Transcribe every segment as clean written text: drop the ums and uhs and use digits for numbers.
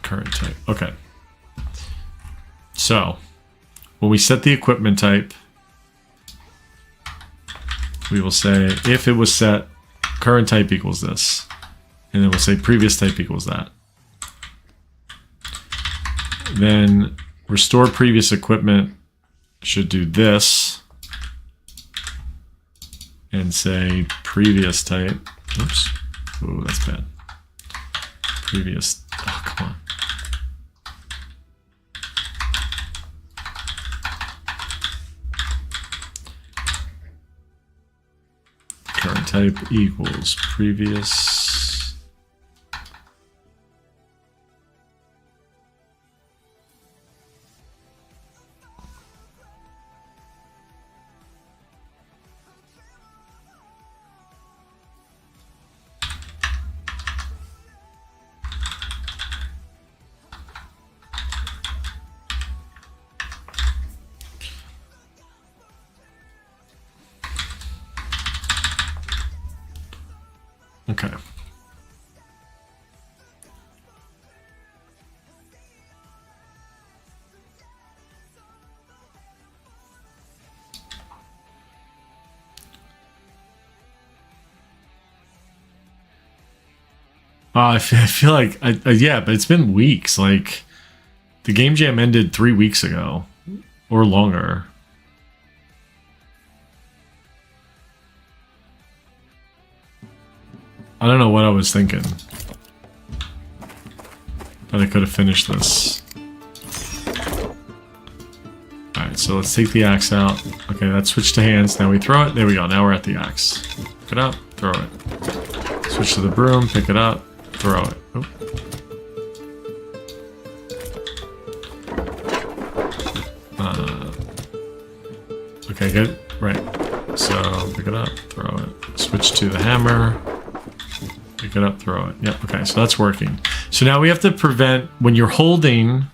current type. Okay. So when we set the equipment type, we will say if it was set current type equals this, and then we'll say previous type equals that. Then restore previous equipment should do this and say previous type. Oops. Ooh, that's bad. Previous. Oh, come on. Current type equals previous. Okay. I feel like, yeah, but it's been weeks. Like, the game jam ended 3 weeks ago or longer. I don't know what I was thinking, but I could have finished this. Alright, so let's take the axe out. Okay, that switched to hands. Now we throw it. There we go. Now we're at the axe. Pick it up, throw it. Switch to the broom, pick it up, throw it. Oh. Okay, good. Right. So pick it up, throw it. Switch to the hammer. Pick it up, throw it. Yep, okay, so that's working. So now we have to prevent, when you're holding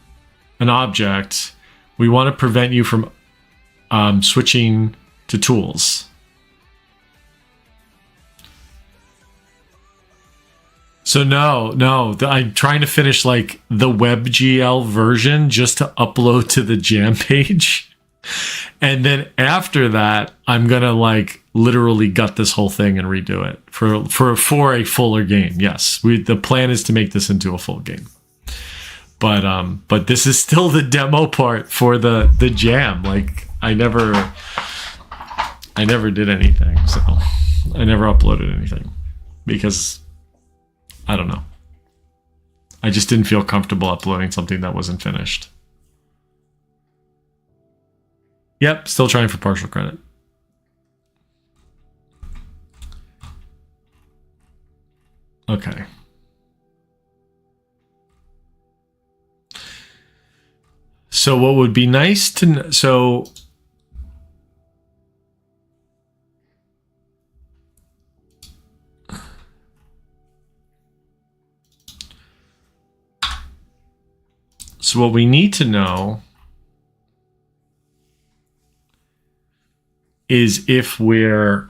an object, we want to prevent you from switching to tools. So no, I'm trying to finish like the WebGL version just to upload to the jam page. And then after that, I'm gonna like literally gut this whole thing and redo it for a fuller game. Yes, the plan is to make this into a full game. But this is still the demo part for the jam. Like I never did anything, so I never uploaded anything because I don't know. I just didn't feel comfortable uploading something that wasn't finished. Yep, still trying for partial credit. Okay. So what would be nice to know, so what we need to know is if we're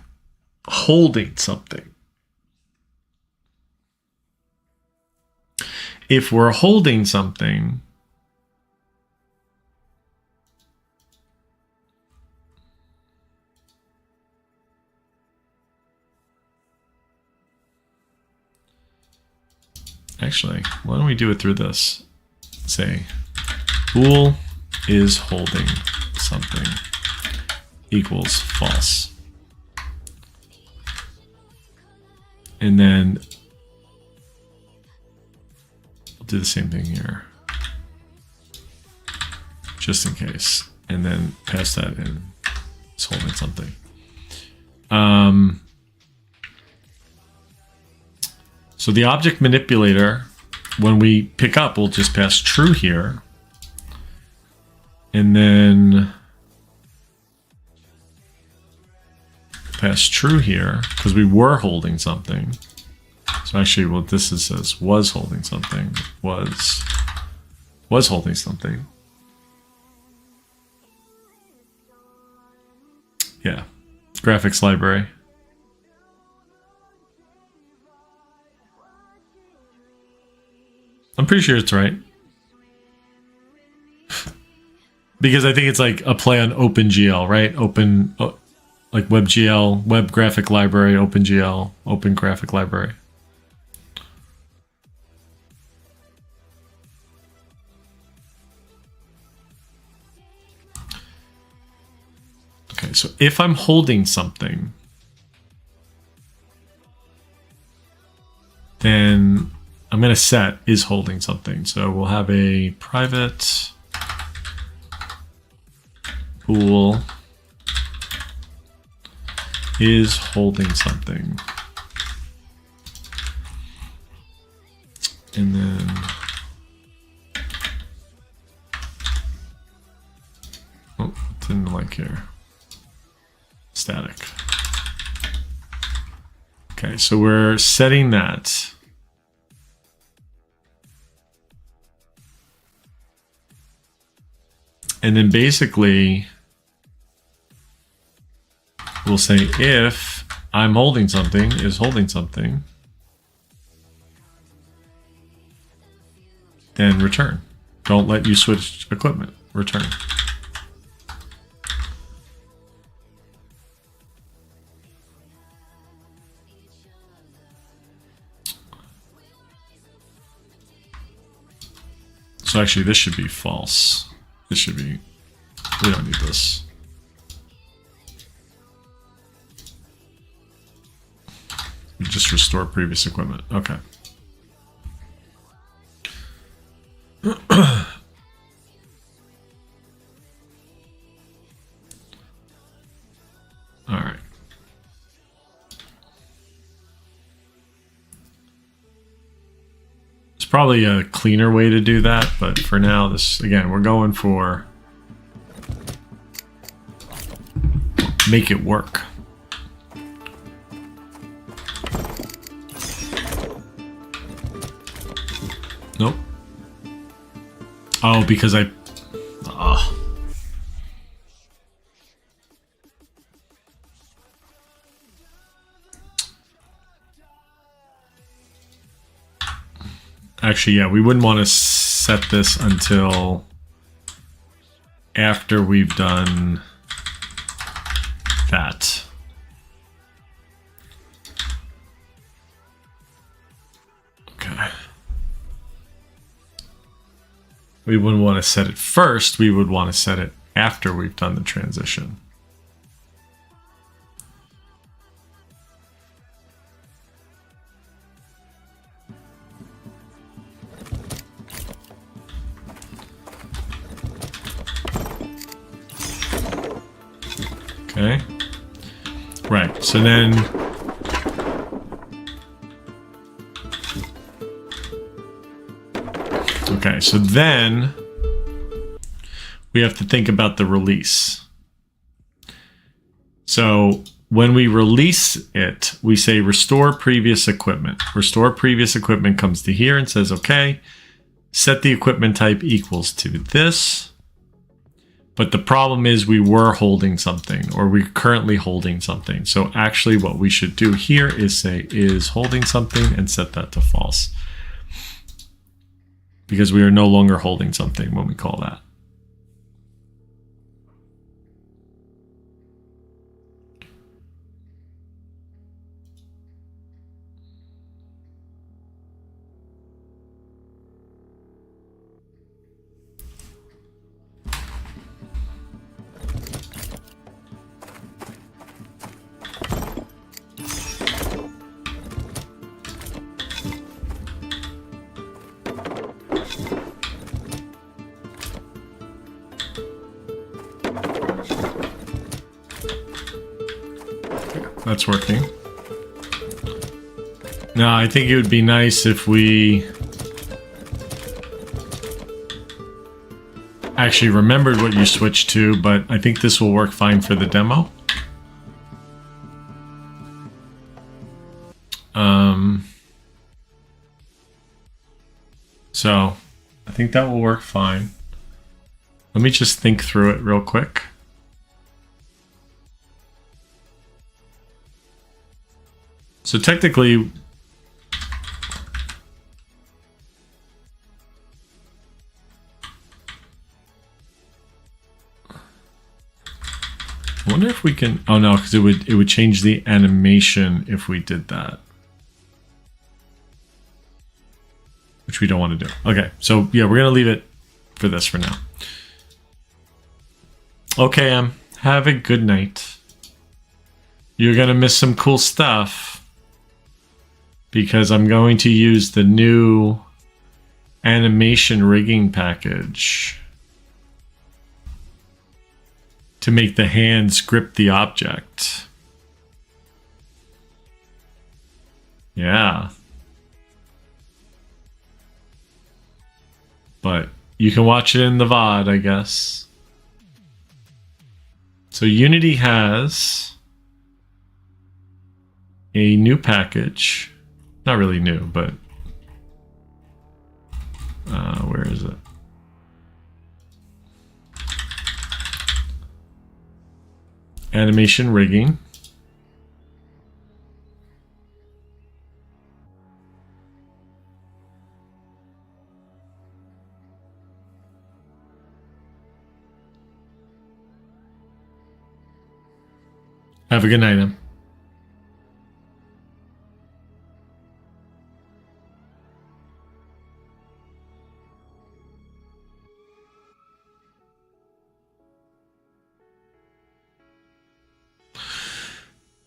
holding something. If we're holding something, actually, why don't we do it through this? Say, bool is holding something equals false. And then we'll do the same thing here, just in case. And then pass that in. It's holding something. So the object manipulator, when we pick up, we'll just pass true here. And then pass true here because we were holding something. So actually what this is says was holding something. Was holding something. Yeah. Graphics library. I'm pretty sure it's right. Because I think it's like a play on OpenGL, right? Like WebGL, Web Graphic Library, OpenGL, Open Graphic Library. Okay, so if I'm holding something, then I'm going to set is holding something. So we'll have a private bool is holding something. And then didn't like here. Static. Okay, so we're setting that. And then basically we'll say if I'm holding something is holding something, then return. Don't let you switch equipment. Return. So actually this should be false. This should be, we don't need this. We just restore previous equipment. Okay. All right. There's probably a cleaner way to do that, but for now, this, again, we're going for make it work. Nope. Oh, because I... Actually, yeah, we wouldn't want to set this until after we've done that. Okay. We wouldn't want to set it first. We would want to set it after we've done the transition. Okay. Right. So then okay, so then we have to think about the release. So when we release it, we say restore previous equipment. Restore previous equipment comes to here and says, okay, set the equipment type equals to this. But the problem is we were holding something, or we're currently holding something. So actually what we should do here is say is holding something and set that to false. Because we are no longer holding something when we call that. That's working. Now, I think it would be nice if we actually remembered what you switched to, but I think this will work fine for the demo. So I think that will work fine. Let me just think through it real quick. So technically, I wonder if we can, oh no, because it would change the animation if we did that. Which we don't want to do. Okay, so yeah, we're gonna leave it for this for now. Okay, have a good night. You're gonna miss some cool stuff because I'm going to use the new animation rigging package to make the hands grip the object. Yeah. But you can watch it in the VOD, I guess. So Unity has a new package. Not really new, but where is it? Animation rigging. Have a good night, Em.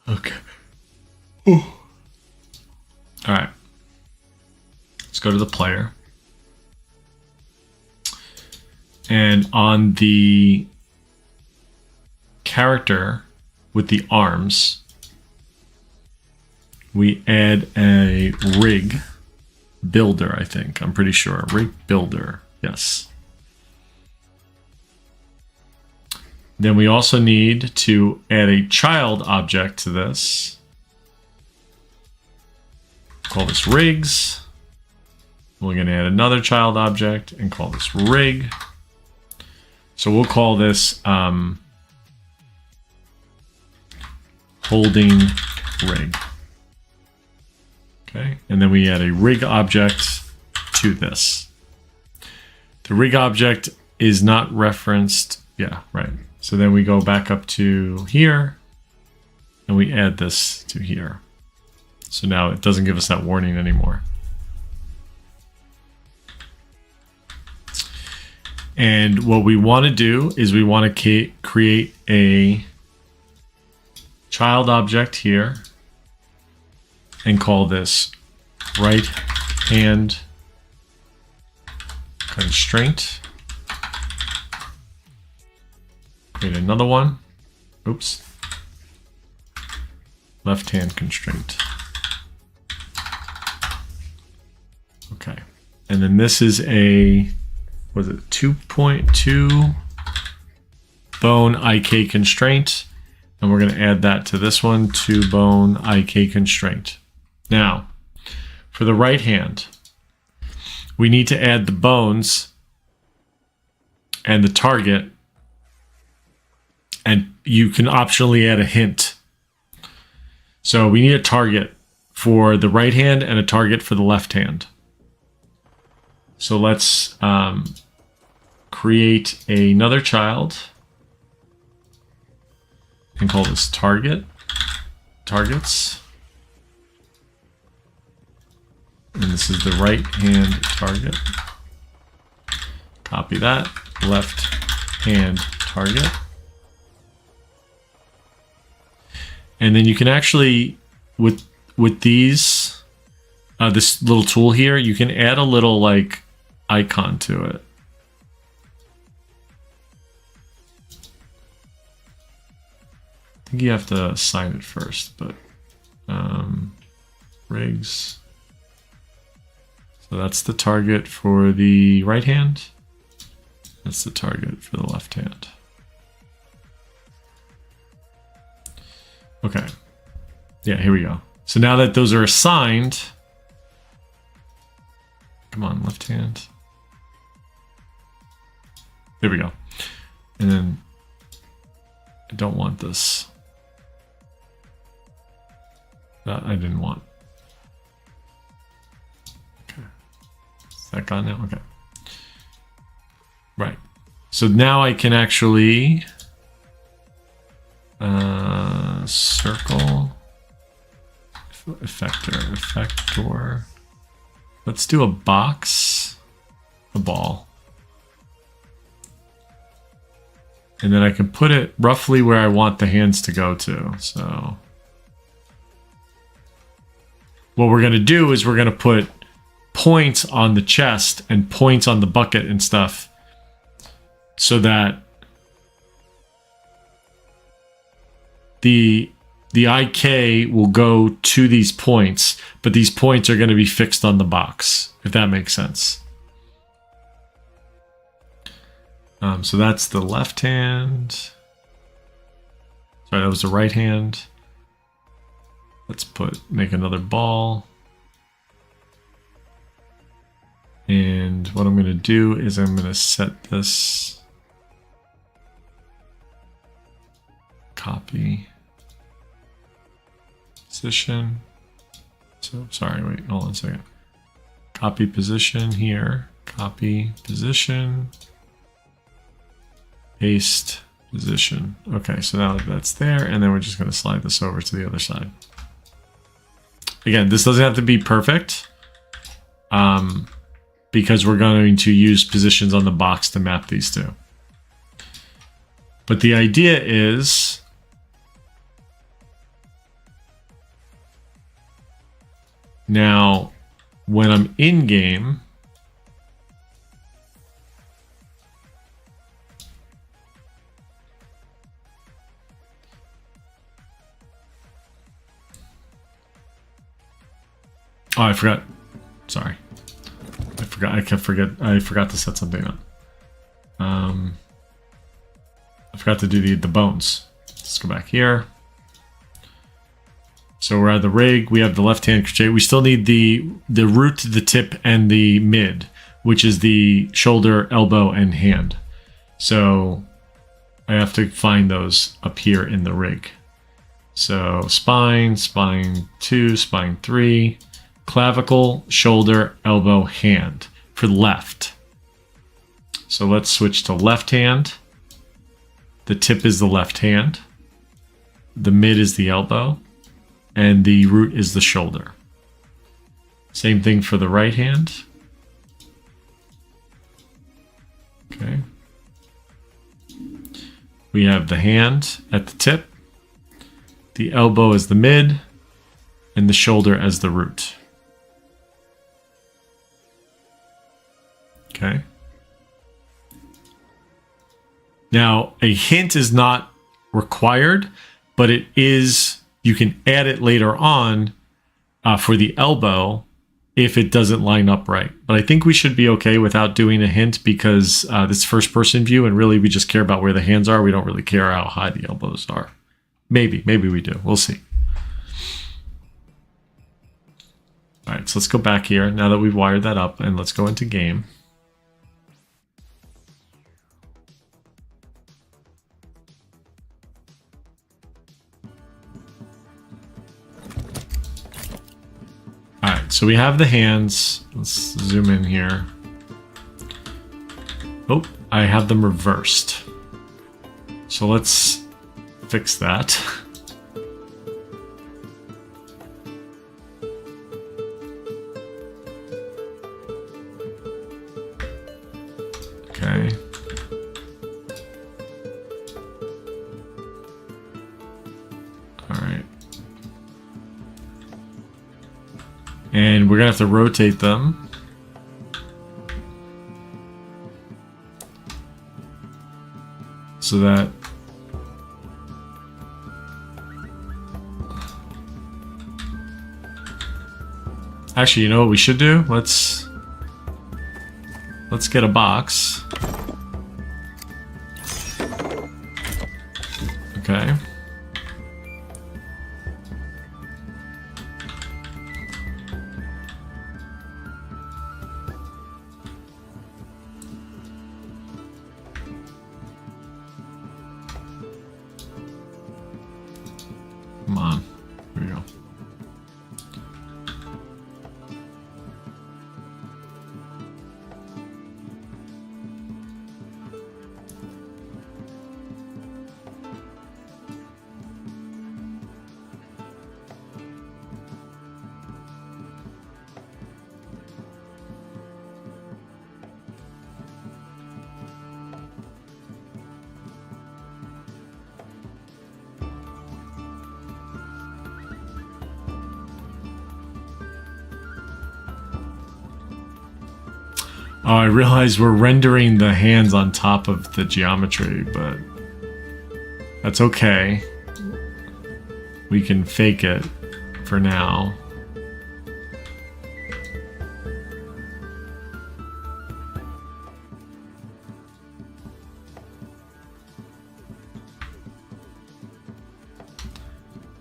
Okay. Ooh. All right. Let's go to the player. And on the character with the arms, we add a rig builder, I think. I'm pretty sure. Rig builder. Yes. Then we also need to add a child object to this. Call this rigs. We're going to add another child object and call this rig. So we'll call this holding rig. Okay, and then we add a rig object to this. The rig object is not referenced. Yeah, right. So then we go back up to here and we add this to here. So now it doesn't give us that warning anymore. And what we want to do is we want to create a child object here and call this right hand constraint. Create another one. Oops. Left hand constraint. Okay. And then this is a, was it 2.2 bone IK constraint. And we're going to add that to this one, 2 bone IK constraint. Now, for the right hand, we need to add the bones and the target. And you can optionally add a hint. So we need a target for the right hand and a target for the left hand. So let's create another child and call this targets. And this is the right hand target. Copy that, left hand target. And then you can actually, with these, this little tool here, you can add a little like icon to it. I think you have to assign it first, but rigs. So that's the target for the right hand. That's the target for the left hand. Okay. Yeah, here we go. So now that those are assigned, come on, left hand. There we go. And then I don't want this. That I didn't want. Okay. Is that gone now? Okay. Right. So now I can actually Let's do a box, a ball. And then I can put it roughly where I want the hands to go to. So what we're going to do is we're going to put points on the chest and points on the bucket and stuff so that the IK will go to these points, but these points are going to be fixed on the box, if that makes sense. So that's the left hand. Sorry, that was the right hand. Let's make another ball. And what I'm going to do is I'm going to set this, copy position. So sorry, wait, hold on a second. Copy position here, copy position, paste position. Okay, so now that's there, and then we're just going to slide this over to the other side. Again, this doesn't have to be perfect, because we're going to use positions on the box to map these two. But the idea is now when I'm in game, oh, I forgot. Sorry. I forgot to set something up. I forgot to do the bones. Let's go back here. So we're at the rig. We have the left hand crochet. We still need the root, the tip, and the mid, which is the shoulder, elbow, and hand. So I have to find those up here in the rig. So spine, spine 2, spine 3. Clavicle, shoulder, elbow, hand for left. So let's switch to left hand. The tip is the left hand. The mid is the elbow. And the root is the shoulder. Same thing for the right hand. Okay. We have the hand at the tip. The elbow is the mid. And the shoulder as the root. Okay. Now, a hint is not required, but it is, you can add it later on for the elbow if it doesn't line up right. But I think we should be okay without doing a hint because this first person view and really we just care about where the hands are. We don't really care how high the elbows are. Maybe we do. We'll see. All right, so let's go back here now that we've wired that up and let's go into game. All right, so we have the hands. Let's zoom in here. Oh, I have them reversed. So let's fix that. Okay. All right. And we're gonna have to rotate them. So that actually, you know what we should do? Let's get a box. Okay. Come on. Here we go. Oh, I realize we're rendering the hands on top of the geometry, but that's okay. We can fake it for now.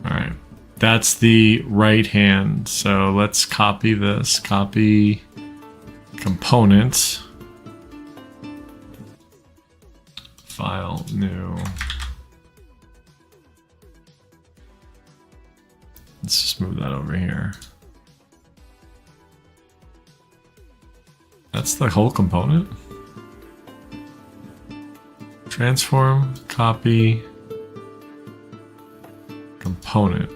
All right, that's the right hand. So let's copy this, copy component, file, new. Let's just move that over here. That's the whole component. Transform, copy, component.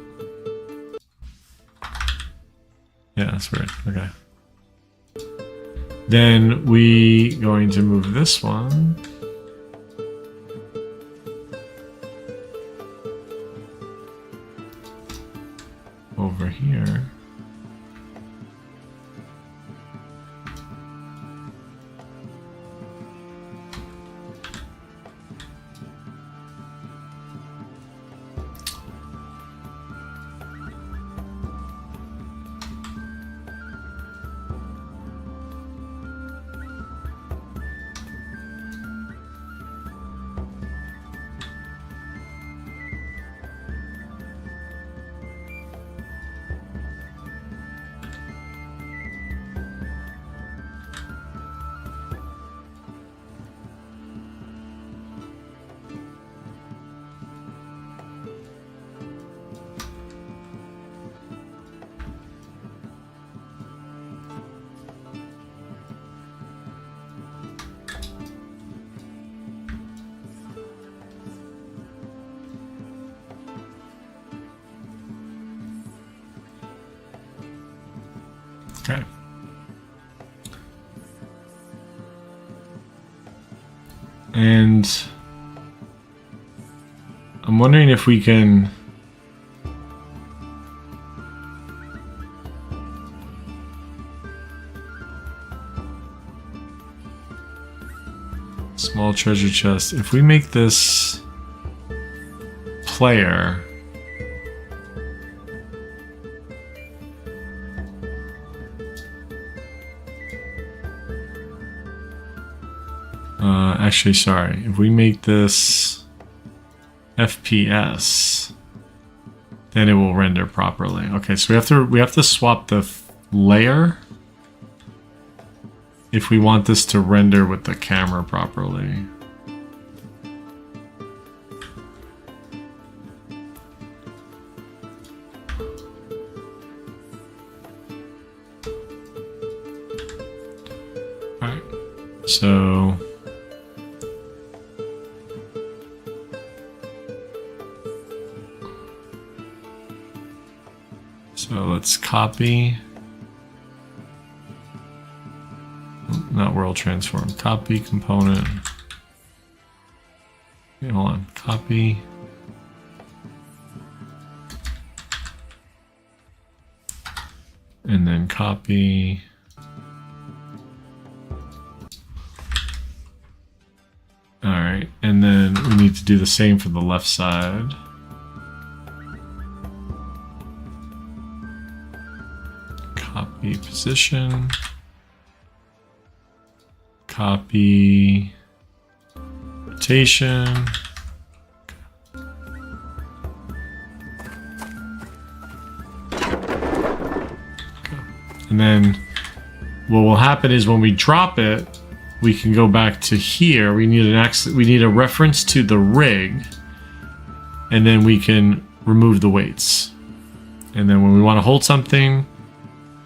Yeah, that's weird. Okay. Then we going to move this one. Over here. Okay. And I'm wondering if we can small treasure chest. If we make this player, actually, sorry. If we make this FPS, then it will render properly. Okay, so we have to swap the layer if we want this to render with the camera properly. All right, so let's copy, not world transform, copy component. Okay, hold on, copy. And then copy. All right, and then we need to do the same for the left side. Copy position, copy rotation, and then what will happen is when we drop it, we can go back to here. We need a reference to the rig, and then we can remove the weights. And then when we want to hold something,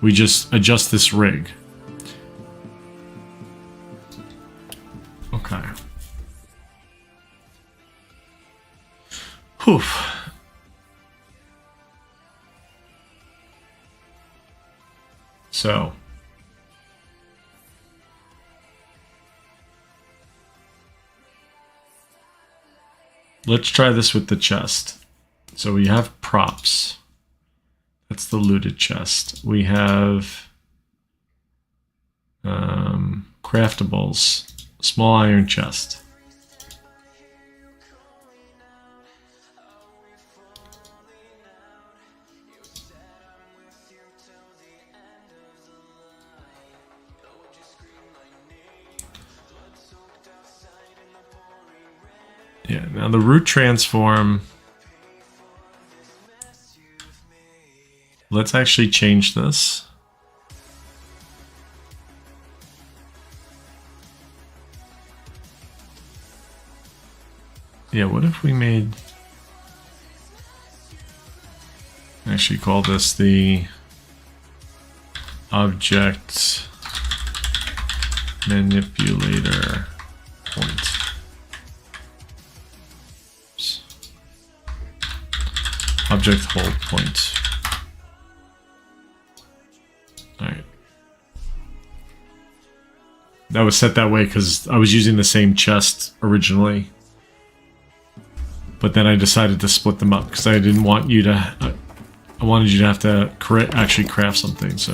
we just adjust this rig. Okay. Whew. So. Let's try this with the chest. So we have props. That's the looted chest. We have Craftables. Small iron chest. Yeah, now the root transform. Let's actually change this. Yeah, what if we made... Actually call this the object manipulator point. Oops. Object hold point. Alright. That was set that way because I was using the same chest originally. But then I decided to split them up because I didn't want you to... I wanted you to have to actually craft something, so...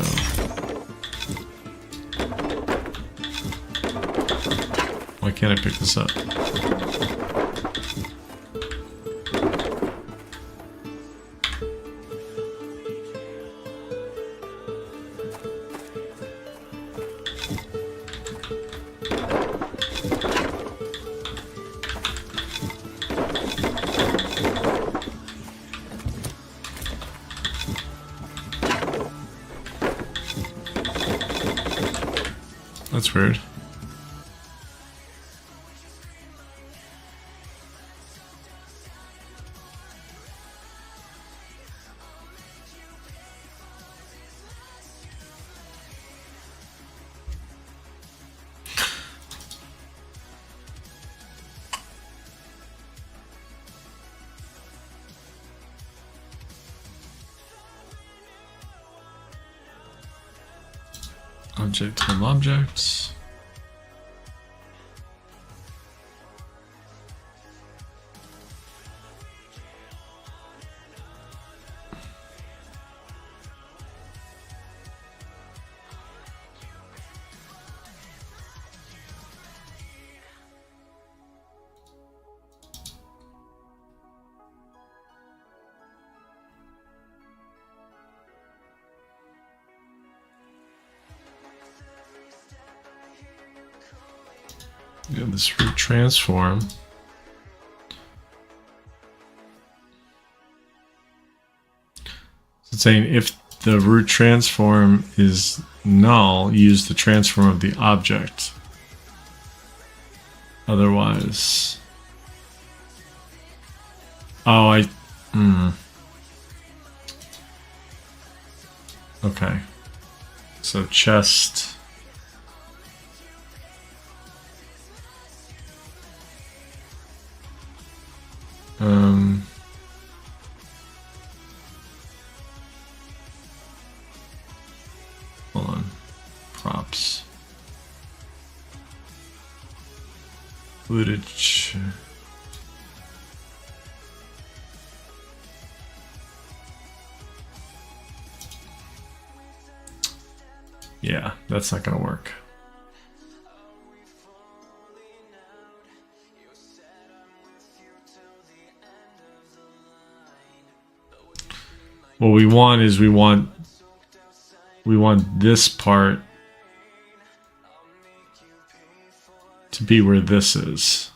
Why can't I pick this up? That's weird. Object from objects. Yeah, this root transform. So it's saying if the root transform is null, use the transform of the object. Otherwise... Oh, Okay. So chest... Hold on. Props. Footage. Yeah, that's not gonna work. What we want is we want this part to be where this is.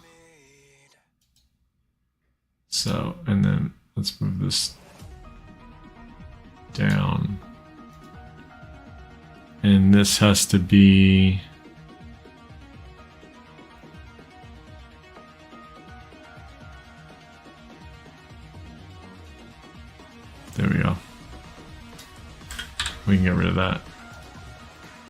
So, and then let's move this down. And this has to be... There we go. We can get rid of that.